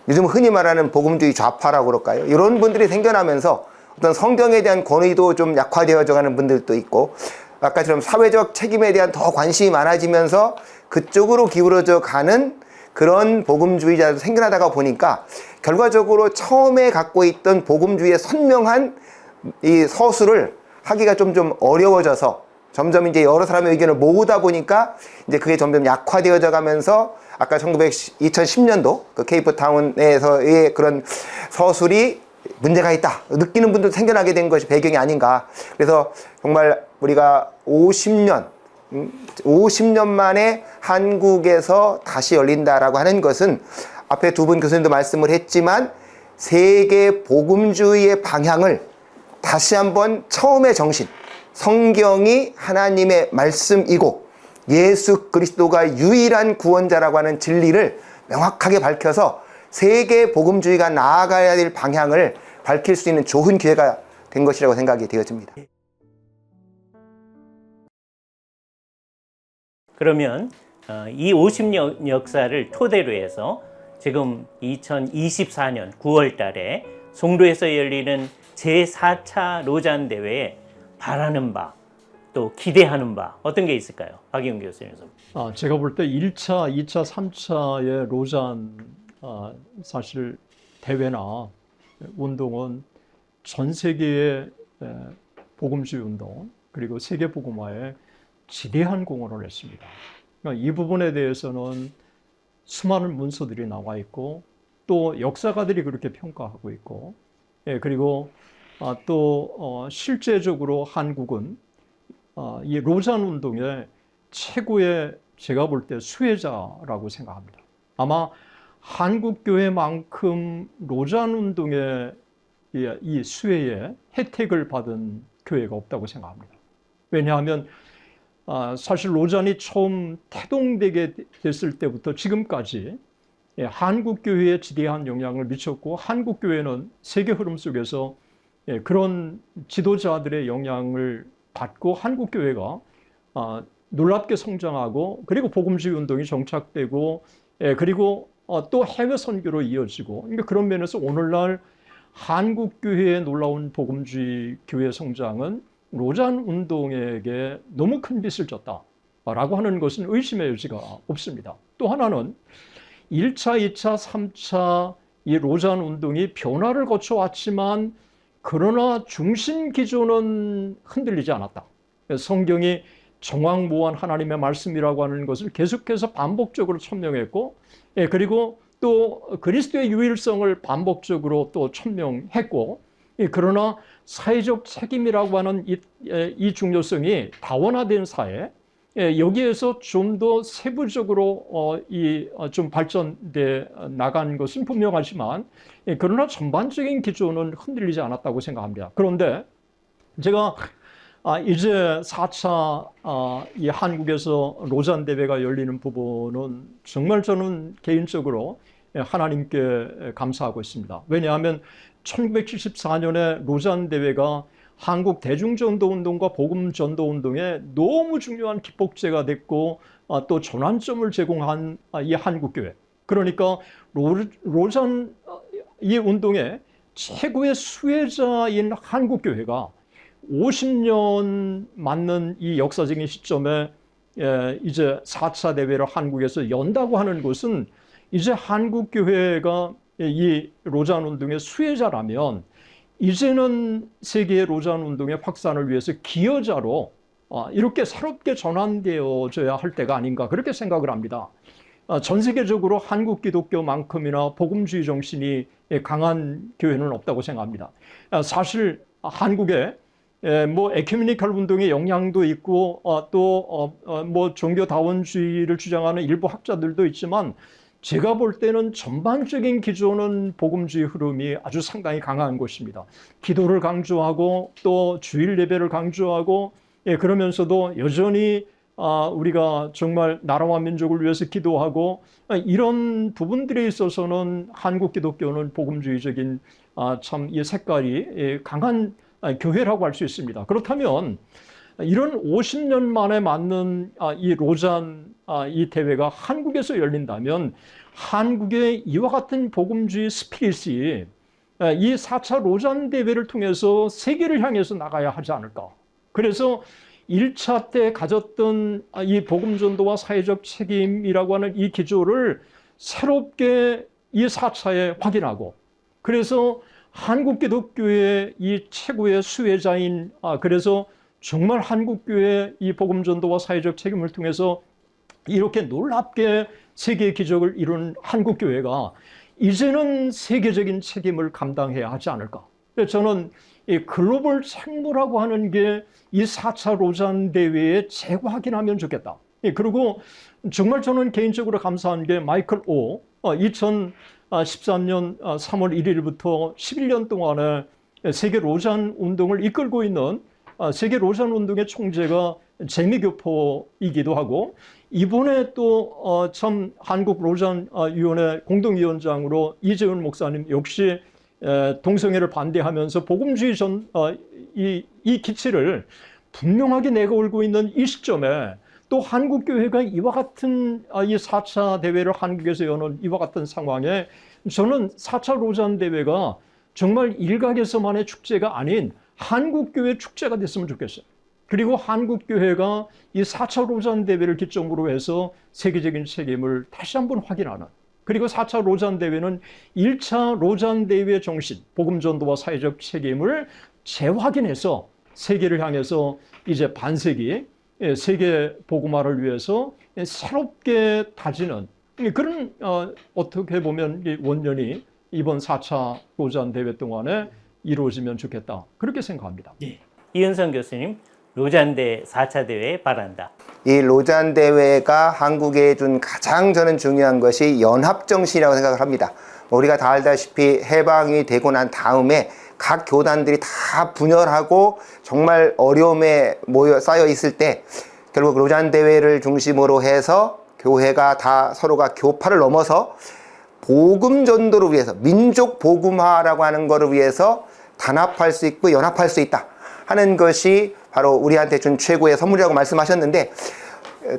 요즘 흔히 말하는 복음주의 좌파라고 그럴까요? 이런 분들이 생겨나면서 어떤 성경에 대한 권위도 좀 약화되어져 가는 분들도 있고, 아까처럼 사회적 책임에 대한 더 관심이 많아지면서 그쪽으로 기울어져 가는 그런 복음주의자도 생겨나다가 보니까, 결과적으로 처음에 갖고 있던 복음주의의 선명한 이 서술을 하기가 좀 어려워져서, 점점 이제 여러 사람의 의견을 모으다 보니까 이제 그게 점점 약화되어져 가면서, 아까 2010년도 그 케이프타운에서의 그런 서술이 문제가 있다 느끼는 분도 생겨나게 된 것이 배경이 아닌가. 그래서 정말 우리가 50년 만에 한국에서 다시 열린다라고 하는 것은, 앞에 두 분 교수님도 말씀을 했지만 세계 복음주의의 방향을 다시 한번 처음의 정신, 성경이 하나님의 말씀이고 예수 그리스도가 유일한 구원자라고 하는 진리를 명확하게 밝혀서 세계 복음주의가 나아가야 될 방향을 밝힐 수 있는 좋은 기회가 된 것이라고 생각이 되어집니다. 그러면 이 50년 역사를 토대로 해서 지금 2024년 9월 달에 송도에서 열리는 제4차 로잔 대회에 바라는 바, 또 기대하는 바 어떤 게 있을까요? 박영 교수님. 제가 볼 때 1차, 2차, 3차의 로잔 사실 대회나 운동은 전 세계의 복음주의 운동 그리고 세계 복음화에 지대한 공헌을 했습니다. 그러니까 이 부분에 대해서는 수많은 문서들이 나와 있고 또 역사가들이 그렇게 평가하고 있고 그리고 또 실제적으로 한국은 이 로잔 운동의 최고의 제가 볼 때 수혜자라고 생각합니다. 아마 한국 교회만큼 로잔 운동의 이 수혜의 혜택을 받은 교회가 없다고 생각합니다. 왜냐하면 사실 로잔이 처음 태동되게 됐을 때부터 지금까지 한국 교회에 지대한 영향을 미쳤고 한국 교회는 세계 흐름 속에서 그런 지도자들의 영향을 받고 한국 교회가 놀랍게 성장하고 그리고 복음주의 운동이 정착되고 그리고 또 해외 선교로 이어지고 그러니까 그런 면에서 오늘날 한국 교회의 놀라운 복음주의 교회 성장은 로잔 운동에게 너무 큰 빚을 졌다라고 하는 것은 의심의 여지가 없습니다. 또 하나는 1차, 2차, 3차 이 로잔 운동이 변화를 거쳐왔지만 그러나 중심 기조는 흔들리지 않았다. 성경이 정황무한 하나님의 말씀이라고 하는 것을 계속해서 반복적으로 천명했고 그리고 또 그리스도의 유일성을 반복적으로 또 천명했고 그러나 사회적 책임이라고 하는 이 중요성이 다원화된 사회 여기에서 좀 더 세부적으로 좀 발전돼 나간 것은 분명하지만 그러나 전반적인 기조는 흔들리지 않았다고 생각합니다. 그런데 제가 이제 4차 이 한국에서 로잔 대회가 열리는 부분은 정말 저는 개인적으로 하나님께 감사하고 있습니다. 왜냐하면 1974년에 로잔 대회가 한국 대중전도운동과 복음전도운동에 너무 중요한 기폭제가 됐고 또 전환점을 제공한 이 한국교회. 그러니까 로잔 이 운동의 최고의 수혜자인 한국교회가 50년 맞는 이 역사적인 시점에 이제 4차 대회를 한국에서 연다고 하는 것은 이제 한국교회가 이 로잔 운동의 수혜자라면 이제는 세계의 로잔 운동의 확산을 위해서 기여자로 이렇게 새롭게 전환되어져야 할 때가 아닌가 그렇게 생각을 합니다. 전 세계적으로 한국 기독교만큼이나 복음주의 정신이 강한 교회는 없다고 생각합니다. 사실 한국에 뭐 에큐메니컬 운동의 영향도 있고 또 뭐 종교다원주의를 주장하는 일부 학자들도 있지만 제가 볼 때는 전반적인 기조는 복음주의 흐름이 아주 상당히 강한 것입니다. 기도를 강조하고 또 주일 예배를 강조하고 그러면서도 여전히 우리가 정말 나라와 민족을 위해서 기도하고 이런 부분들에 있어서는 한국 기독교는 복음주의적인 참 이 색깔이 강한 교회라고 할 수 있습니다. 그렇다면 이런 50년 만에 맞는 이 로잔 이 대회가 한국에서 열린다면 한국의 이와 같은 복음주의 스피릿이 이 4차 로잔 대회를 통해서 세계를 향해서 나가야 하지 않을까. 그래서 1차 때 가졌던 이 복음전도와 사회적 책임이라고 하는 이 기조를 새롭게 이 4차에 확인하고 그래서 한국 기독교의 이 최고의 수혜자인 그래서 정말 한국교회 이 복음전도와 사회적 책임을 통해서 이렇게 놀랍게 세계의 기적을 이룬 한국교회가 이제는 세계적인 책임을 감당해야 하지 않을까. 저는 이 글로벌 책무라고 하는 게 이 4차 로잔 대회에 재확인하면 좋겠다. 그리고 정말 저는 개인적으로 감사한 게 마이클 오 2013년 3월 1일부터 11년 동안에 세계 로잔 운동을 이끌고 있는 세계 로잔 운동의 총재가 재미교포이기도 하고, 이번에 또 참 한국 로잔 위원회 공동위원장으로 이재훈 목사님 역시 동성애를 반대하면서 복음주의 이 기치를 분명하게 내걸고 있는 이 시점에 또 한국교회가 이와 같은 이 4차 대회를 한국에서 여는 이와 같은 상황에 저는 4차 로잔 대회가 정말 일각에서만의 축제가 아닌 한국교회 축제가 됐으면 좋겠어요. 그리고 한국교회가 이 4차 로잔 대회를 기점으로 해서 세계적인 책임을 다시 한번 확인하는, 그리고 4차 로잔 대회는 1차 로잔 대회의 정신, 복음전도와 사회적 책임을 재확인해서 세계를 향해서 이제 반세기 세계 복음화를 위해서 새롭게 다지는 그런 어떻게 보면 원년이 이번 4차 로잔 대회 동안에 이루어지면 좋겠다, 그렇게 생각합니다. 예. 이은성 교수님, 로잔대 4차 대회 바란다. 이 로잔 대회가 한국에 준 가장 저는 중요한 것이 연합정신이라고 생각을 합니다. 우리가 다 알다시피 해방이 되고 난 다음에 각 교단들이 다 분열하고 정말 어려움에 쌓여 있을 때 결국 로잔 대회를 중심으로 해서 교회가 다 서로가 교파를 넘어서 복음 전도를 위해서, 민족 복음화라고 하는 것을 위해서 단합할 수 있고 연합할 수 있다 하는 것이 바로 우리한테 준 최고의 선물이라고 말씀하셨는데,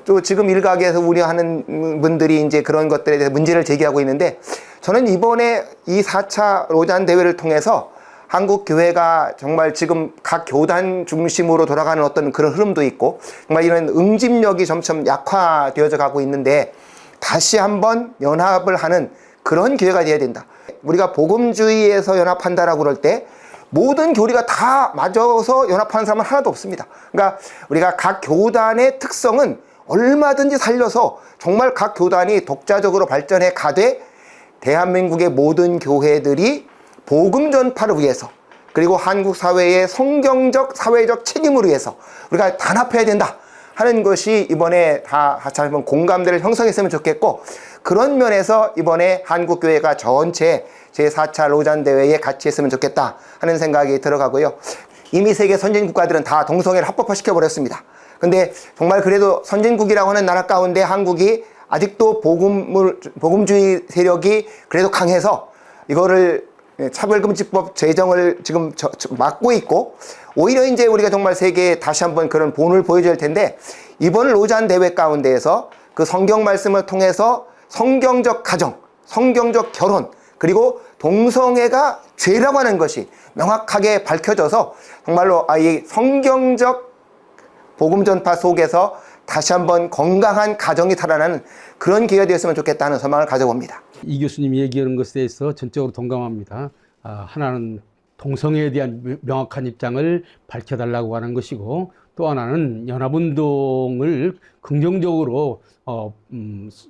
또 지금 일각에서 우려하는 분들이 이제 그런 것들에 대해서 문제를 제기하고 있는데, 저는 이번에 이 4차 로잔 대회를 통해서 한국 교회가 정말 지금 각 교단 중심으로 돌아가는 어떤 그런 흐름도 있고, 정말 이런 응집력이 점점 약화되어져 가고 있는데, 다시 한번 연합을 하는 그런 기회가 되어야 된다. 우리가 복음주의에서 연합한다라고 그럴 때 모든 교리가 다 맞아서 연합하는 사람은 하나도 없습니다. 그러니까 우리가 각 교단의 특성은 얼마든지 살려서 정말 각 교단이 독자적으로 발전해 가되, 대한민국의 모든 교회들이 복음 전파를 위해서, 그리고 한국 사회의 성경적 사회적 책임을 위해서 우리가 단합해야 된다 하는 것이 이번에 다 같이 한번 공감대를 형성했으면 좋겠고, 그런 면에서 이번에 한국교회가 전체 제4차 로잔 대회에 같이 했으면 좋겠다 하는 생각이 들어가고요. 이미 세계 선진국가들은 다 동성애를 합법화시켜 버렸습니다. 근데 정말 그래도 선진국이라고 하는 나라 가운데 한국이 아직도 복음주의 세력이 그래도 강해서 이거를 차별금지법 제정을 지금 막고 있고, 오히려 이제 우리가 정말 세계에 다시 한번 그런 본을 보여줘야 할 텐데, 이번 로잔 대회 가운데에서 그 성경 말씀을 통해서 성경적 가정, 성경적 결혼, 그리고 동성애가 죄라고 하는 것이 명확하게 밝혀져서 정말로 이 성경적 복음 전파 속에서 다시 한번 건강한 가정이 살아나는 그런 기회가 되었으면 좋겠다는 소망을 가져봅니다. 이 교수님이 얘기하는 것에 대해서 전적으로 동감합니다. 하나는 동성애에 대한 명확한 입장을 밝혀달라고 하는 것이고, 또 하나는 연합운동을 긍정적으로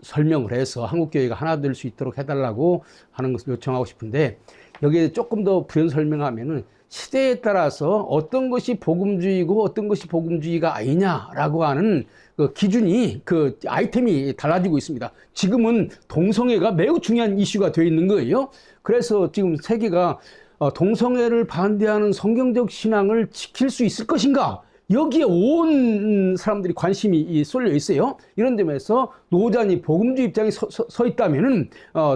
설명을 해서 한국교회가 하나 될 수 있도록 해달라고 하는 것을 요청하고 싶은데, 여기에 조금 더 부연 설명하면은 시대에 따라서 어떤 것이 복음주의고 어떤 것이 복음주의가 아니냐라고 하는 그 기준이, 그 아이템이 달라지고 있습니다. 지금은 동성애가 매우 중요한 이슈가 되어 있는 거예요. 그래서 지금 세계가 동성애를 반대하는 성경적 신앙을 지킬 수 있을 것인가, 여기에 온 사람들이 관심이 쏠려 있어요. 이런 점에서 노잔이 복음주의 입장에 서 있다면은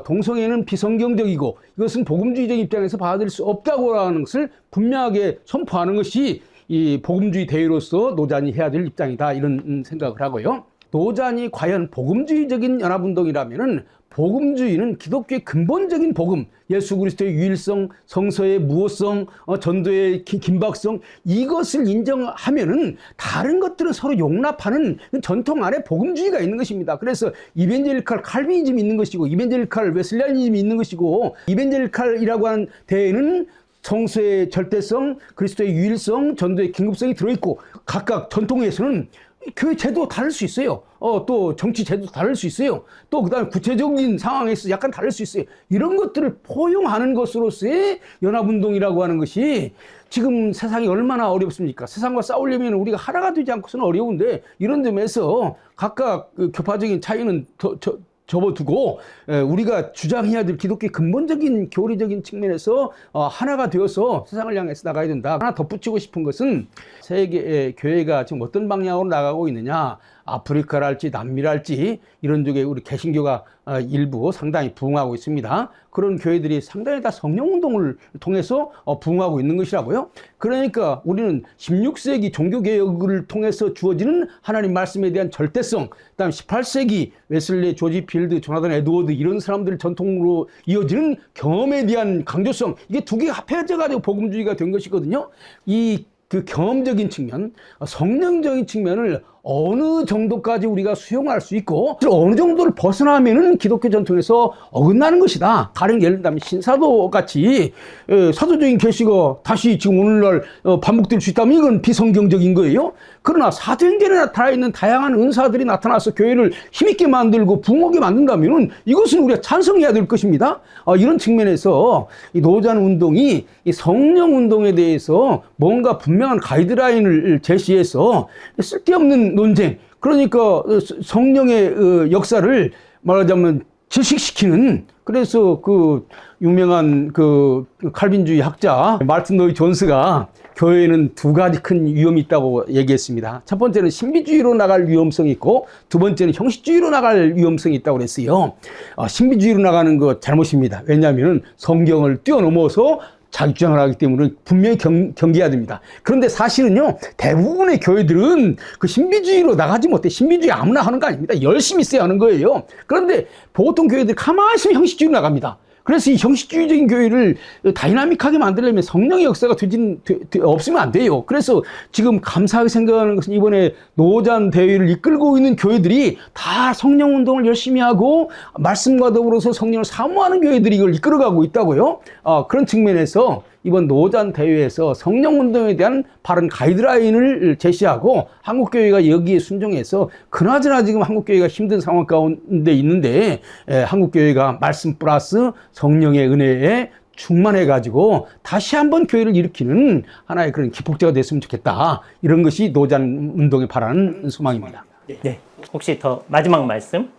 동성애는 비성경적이고 이것은 복음주의적 입장에서 받아들일 수 없다고 하는 것을 분명하게 선포하는 것이 이 복음주의 대회로서 노잔이 해야 될 입장이다, 이런 생각을 하고요. 노잔이 과연 복음주의적인 연합운동이라면은, 복음주의는 기독교의 근본적인 복음, 예수 그리스도의 유일성, 성서의 무호성, 전도의 긴박성, 이것을 인정하면은 다른 것들은 서로 용납하는 전통 안에 복음주의가 있는 것입니다. 그래서 이벤젤리칼 칼빈이즘이 있는 것이고, 이벤젤리칼 웨슬리안이즘이 있는 것이고, 이벤젤리칼이라고 하는 대에는 성서의 절대성, 그리스도의 유일성, 전도의 긴급성이 들어있고, 각각 전통에서는 교회 제도 다를 수 있어요. 또 정치 제도 다를 수 있어요. 또 그다음에 구체적인 상황에서 약간 다를 수 있어요. 이런 것들을 포용하는 것으로서의 연합운동이라고 하는 것이 지금 세상이 얼마나 어렵습니까? 세상과 싸우려면 우리가 하나가 되지 않고서는 어려운데, 이런 점에서 각각 그 교파적인 차이는 접어두고 우리가 주장해야 될 기독교의 근본적인 교리적인 측면에서 하나가 되어서 세상을 향해서 나가야 된다. 하나 덧붙이고 싶은 것은 세계의 교회가 지금 어떤 방향으로 나가고 있느냐, 아프리카랄지 남미랄지 이런 쪽에 우리 개신교가 일부 상당히 부흥하고 있습니다. 그런 교회들이 상당히 다 성령운동을 통해서 부흥하고 있는 것이라고요. 그러니까 우리는 16세기 종교개혁을 통해서 주어지는 하나님 말씀에 대한 절대성, 그다음 18세기 웨슬리, 조지 필드, 조나단 에드워드 이런 사람들 전통으로 이어지는 경험에 대한 강조성, 이게 두 개가 합해져가지고 복음주의가 된 것이거든요. 그 경험적인 측면, 성령적인 측면을 어느 정도까지 우리가 수용할 수 있고 어느 정도를 벗어나면은 기독교 전통에서 어긋나는 것이다. 가령 예를 들면 신사도 같이 사도적인 계시가 다시 지금 오늘날 반복될 수 있다면 이건 비성경적인 거예요. 그러나 사도행전에 나타나 있는 다양한 은사들이 나타나서 교회를 힘있게 만들고 부흥하게 만든다면은 이것은 우리가 찬성해야 될 것입니다. 이런 측면에서 이 노잔 운동이 이 성령 운동에 대해서 뭔가 분명한 가이드라인을 제시해서 쓸데없는 논쟁, 그러니까 성령의 역사를 말하자면 질식시키는, 그래서 그 유명한 그 칼빈주의 학자 마르틴 로이 존스가 교회에는 두 가지 큰 위험이 있다고 얘기했습니다. 첫 번째는 신비주의로 나갈 위험성이 있고, 두 번째는 형식주의로 나갈 위험성이 있다고 그랬어요. 신비주의로 나가는 거 잘못입니다. 왜냐하면 성경을 뛰어넘어서 자기 주장을 하기 때문에 분명히 경계해야 됩니다. 그런데 사실은요, 대부분의 교회들은 그 신비주의로 나가지 못해. 신비주의 아무나 하는 거 아닙니다. 열심히 써야 하는 거예요. 그런데 보통 교회들이 가만히 있으면 형식주의로 나갑니다. 그래서 이 형식주의적인 교회를 다이나믹하게 만들려면 성령의 역사가 없으면 안 돼요. 그래서 지금 감사하게 생각하는 것은 이번에 노잔 대회를 이끌고 있는 교회들이 다 성령 운동을 열심히 하고 말씀과 더불어서 성령을 사모하는 교회들이 이걸 이끌어가고 있다고요. 그런 측면에서 이번 노잔 대회에서 성령 운동에 대한 바른 가이드라인을 제시하고 한국교회가 여기에 순종해서, 그나저나 지금 한국교회가 힘든 상황 가운데 있는데 한국교회가 말씀 플러스 성령의 은혜에 충만해가지고 다시 한번 교회를 일으키는 하나의 그런 기폭제가 됐으면 좋겠다. 이런 것이 노잔 운동에 바라는 소망입니다. 네, 혹시 더 마지막 말씀?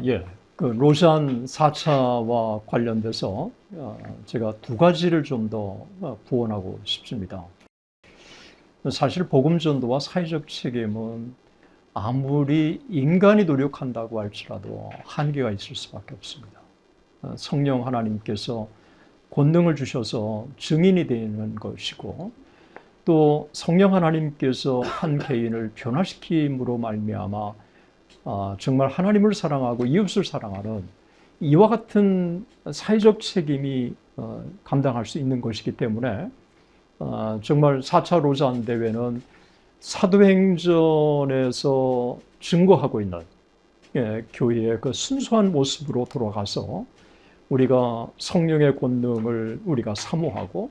예. 그 로잔 4차와 관련돼서 제가 두 가지를 좀 더 부언하고 싶습니다. 사실 복음 전도와 사회적 책임은 아무리 인간이 노력한다고 할지라도 한계가 있을 수밖에 없습니다. 성령 하나님께서 권능을 주셔서 증인이 되는 것이고, 또 성령 하나님께서 한 개인을 변화시킴으로 말미암아 정말 하나님을 사랑하고 이웃을 사랑하는 이와 같은 사회적 책임이 감당할 수 있는 것이기 때문에 정말 4차 로잔 대회는 사도행전에서 증거하고 있는 교회의 그 순수한 모습으로 돌아가서 우리가 성령의 권능을 우리가 사모하고,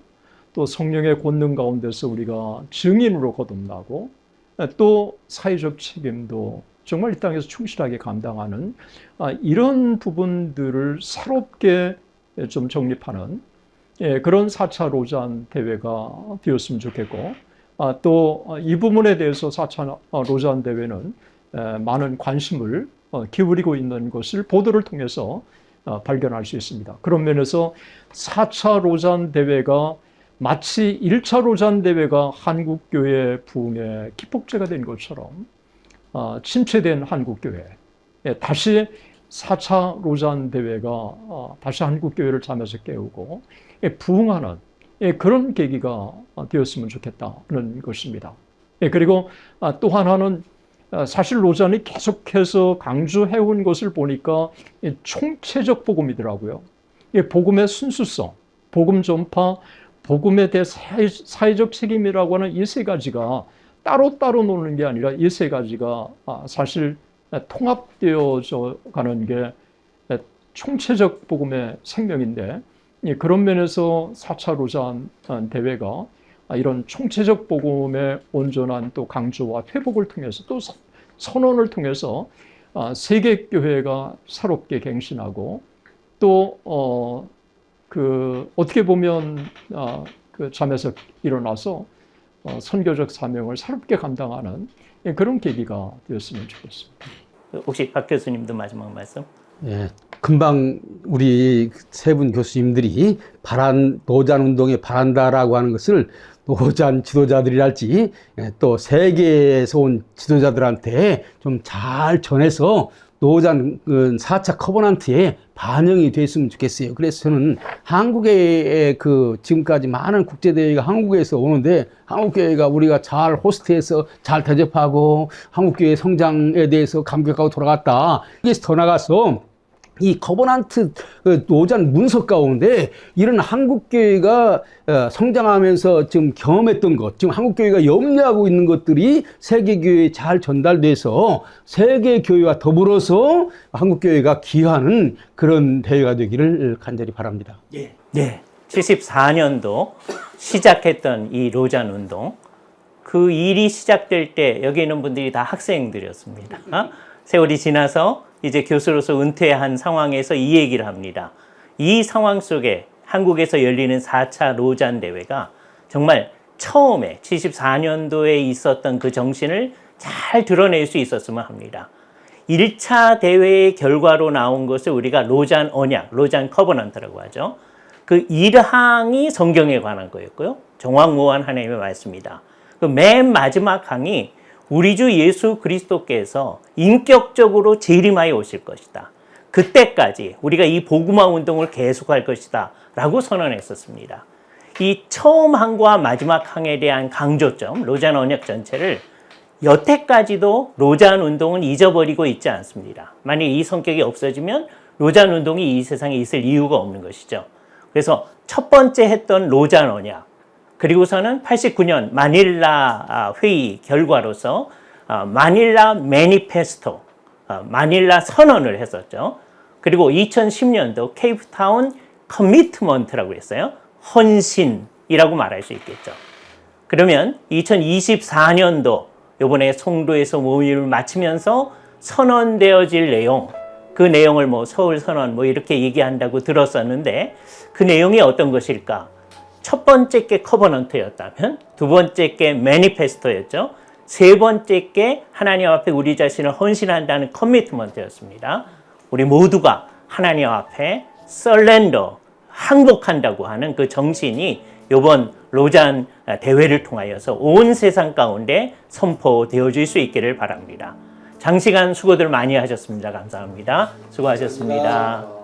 또 성령의 권능 가운데서 우리가 증인으로 거듭나고, 또 사회적 책임도 정말 이 땅에서 충실하게 감당하는 이런 부분들을 새롭게 좀 정립하는 그런 4차 로잔 대회가 되었으면 좋겠고, 또 이 부분에 대해서 4차 로잔 대회는 많은 관심을 기울이고 있는 것을 보도를 통해서 발견할 수 있습니다. 그런 면에서 4차 로잔 대회가 마치 1차 로잔 대회가 한국교회 부흥의 기폭제가 된 것처럼 침체된 한국교회, 다시 4차 로잔 대회가 다시 한국교회를 잠에서 깨우고 부흥하는 그런 계기가 되었으면 좋겠다는 것입니다. 그리고 또 하나는 사실 로잔이 계속해서 강조해온 것을 보니까 총체적 복음이더라고요. 복음의 순수성, 복음 전파, 복음에 대해 사회적 책임이라고 하는 이 세 가지가 따로따로 노는 게 아니라 이 세 가지가 사실 통합되어져 가는 게 총체적 복음의 생명인데, 그런 면에서 4차 로잔 대회가 이런 총체적 복음의 온전한 또 강조와 회복을 통해서, 또 선언을 통해서 세계교회가 새롭게 갱신하고, 또 어떻게 보면 그 잠에서 일어나서 선교적 사명을 새롭게 감당하는 그런 계기가 되었으면 좋겠습니다. 혹시 박 교수님도 마지막 말씀? 예, 금방 우리 세 분 교수님들이 노잔 운동에 바란다라고 하는 것을 노잔 지도자들이랄지 또 세계에서 온 지도자들한테 좀 잘 전해서 노잔 4차 커버넌트에 반영이 됐으면 좋겠어요. 그래서 저는 한국에 지금까지 많은 국제대회가 한국에서 오는데 한국교회가 우리가 잘 호스트해서 잘 대접하고 한국교회 성장에 대해서 감격하고 돌아갔다. 여기서 더 나가서 이 커버넌트 노잔 문서 가운데 이런 한국교회가 성장하면서 지금 경험했던 것, 지금 한국교회가 염려하고 있는 것들이 세계교회에 잘 전달돼서 세계교회와 더불어서 한국교회가 기여하는 그런 대회가 되기를 간절히 바랍니다. 네. 74년도 시작했던 이 로잔 운동, 그 일이 시작될 때 여기 있는 분들이 다 학생들이었습니다. 세월이 지나서 이제 교수로서 은퇴한 상황에서 이 얘기를 합니다. 이 상황 속에 한국에서 열리는 4차 로잔 대회가 정말 처음에 74년도에 있었던 그 정신을 잘 드러낼 수 있었으면 합니다. 1차 대회의 결과로 나온 것을 우리가 로잔 언약, 로잔 커버넌트라고 하죠. 그 1항이 성경에 관한 거였고요. 정확무한 하나님의 말씀이다. 그 맨 마지막 항이 우리 주 예수 그리스도께서 인격적으로 재림하여 오실 것이다. 그때까지 우리가 이 복음화 운동을 계속할 것이다 라고 선언했었습니다. 이 처음 항과 마지막 항에 대한 강조점, 로잔 언약 전체를 여태까지도 로잔 운동은 잊어버리고 있지 않습니다. 만약 이 성격이 없어지면 로잔 운동이 이 세상에 있을 이유가 없는 것이죠. 그래서 첫 번째 했던 로잔 언약, 그리고서는 89년 마닐라 회의 결과로서 마닐라 매니페스토, 마닐라 선언을 했었죠. 그리고 2010년도 케이프타운 커미트먼트라고 했어요. 헌신이라고 말할 수 있겠죠. 그러면 2024년도 이번에 송도에서 모임을 마치면서 선언되어질 내용, 그 내용을 서울 선언 이렇게 얘기한다고 들었었는데 그 내용이 어떤 것일까? 첫 번째 게 커버넌트였다면 두 번째 게 매니페스토였죠. 세 번째 게 하나님 앞에 우리 자신을 헌신한다는 커미트먼트였습니다. 우리 모두가 하나님 앞에 설렌더, 항복한다고 하는 그 정신이 이번 로잔 대회를 통하여서 온 세상 가운데 선포되어질 수 있기를 바랍니다. 장시간 수고들 많이 하셨습니다. 감사합니다. 수고하셨습니다.